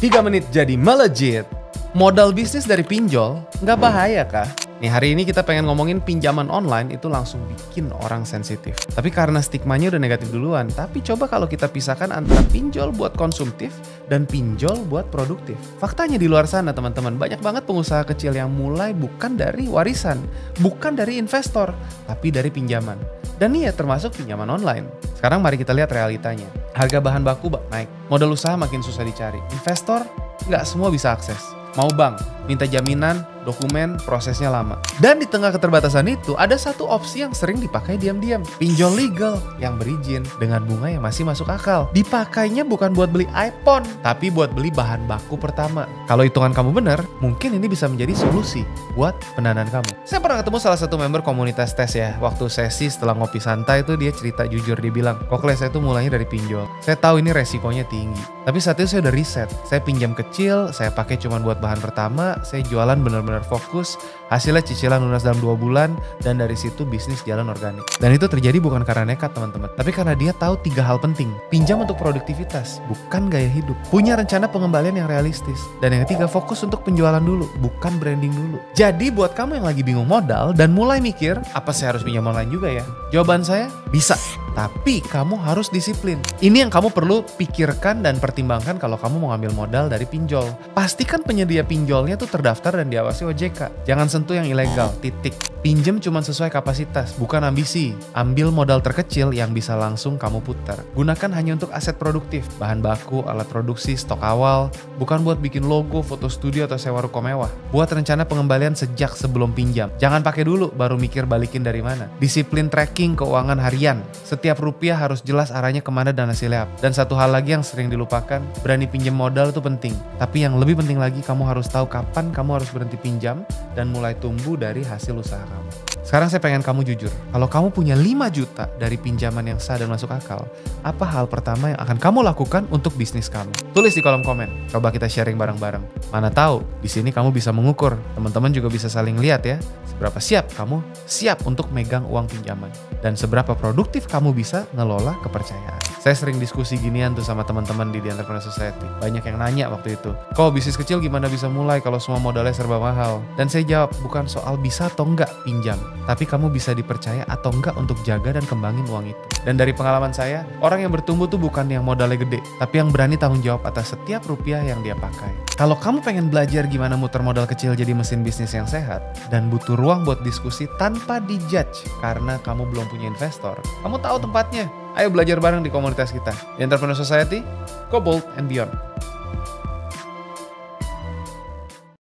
3 menit jadi melejit. Modal bisnis dari pinjol, nggak bahaya kah? Nih hari ini kita pengen ngomongin pinjaman online itu langsung bikin orang sensitif. Tapi karena stigmanya udah negatif duluan, tapi coba kalau kita pisahkan antara pinjol buat konsumtif dan pinjol buat produktif. Faktanya di luar sana teman-teman, banyak banget pengusaha kecil yang mulai bukan dari warisan, bukan dari investor, tapi dari pinjaman. Dan iya termasuk pinjaman online. Sekarang mari kita lihat realitanya. Harga bahan baku naik, modal usaha makin susah dicari. Investor nggak semua bisa akses. Mau bank, minta jaminan, dokumen, prosesnya lama. Dan di tengah keterbatasan itu, ada satu opsi yang sering dipakai diam-diam. Pinjol legal yang berizin dengan bunga yang masih masuk akal. Dipakainya bukan buat beli iPhone, tapi buat beli bahan baku pertama. Kalau hitungan kamu benar, mungkin ini bisa menjadi solusi buat pendanaan kamu. Saya pernah ketemu salah satu member komunitas tes ya. Waktu sesi setelah ngopi santai itu dia cerita jujur, dia bilang, "Kokle, saya tuh mulainya dari pinjol. Saya tahu ini resikonya tinggi. Tapi saat itu saya udah riset. Saya pinjam kecil, saya pakai cuma buat bahan pertama, saya jualan benar-benar fokus, hasilnya cicilan lunas dalam 2 bulan, dan dari situ bisnis jalan organik." Dan itu terjadi bukan karena nekat teman-teman, tapi karena dia tahu 3 hal penting. Pinjam untuk produktivitas, bukan gaya hidup. Punya rencana pengembalian yang realistis. Dan yang ketiga, fokus untuk penjualan dulu, bukan branding dulu. Jadi buat kamu yang lagi bingung modal dan mulai mikir, apa saya harus pinjam online juga ya? Jawaban saya, bisa. Tapi kamu harus disiplin. Ini yang kamu perlu pikirkan dan pertimbangkan kalau kamu mau ngambil modal dari pinjol. Pastikan penyedia pinjolnya tuh terdaftar dan diawasi OJK. Jangan sentuh yang ilegal, titik. Pinjem cuma sesuai kapasitas, bukan ambisi. Ambil modal terkecil yang bisa langsung kamu putar. Gunakan hanya untuk aset produktif, bahan baku, alat produksi, stok awal. Bukan buat bikin logo, foto studio, atau sewa ruko mewah. Buat rencana pengembalian sejak sebelum pinjam. Jangan pakai dulu, baru mikir balikin dari mana. Disiplin tracking keuangan harian. Setiap rupiah harus jelas arahnya kemana dan hasilnya apa. Dan satu hal lagi yang sering dilupakan, berani pinjam modal itu penting. Tapi yang lebih penting lagi, kamu harus tahu kapan kamu harus berhenti pinjam dan mulai tumbuh dari hasil usaha kamu. Sekarang saya pengen kamu jujur, kalau kamu punya 5 juta dari pinjaman yang sah dan masuk akal, apa hal pertama yang akan kamu lakukan untuk bisnis kamu? Tulis di kolom komen, coba kita sharing bareng-bareng. Mana tahu, di sini kamu bisa mengukur, teman-teman juga bisa saling lihat ya, seberapa siap kamu siap untuk megang uang pinjaman, dan seberapa produktif kamu bisa ngelola kepercayaan. Saya sering diskusi ginian tuh sama teman-teman di The Entrepreneur Society. Banyak yang nanya waktu itu, kok bisnis kecil gimana bisa mulai kalau semua modalnya serba mahal? Dan saya jawab, bukan soal bisa atau enggak pinjam, tapi kamu bisa dipercaya atau enggak untuk jaga dan kembangin uang itu. Dan dari pengalaman saya, orang yang bertumbuh tuh bukan yang modalnya gede, tapi yang berani tanggung jawab atas setiap rupiah yang dia pakai. Kalau kamu pengen belajar gimana muter modal kecil jadi mesin bisnis yang sehat, dan butuh ruang buat diskusi tanpa dijudge karena kamu belum punya investor, kamu tahu tempatnya. Ayo belajar bareng di komunitas kita, The Entrepreneur Society, Go Bold and Beyond.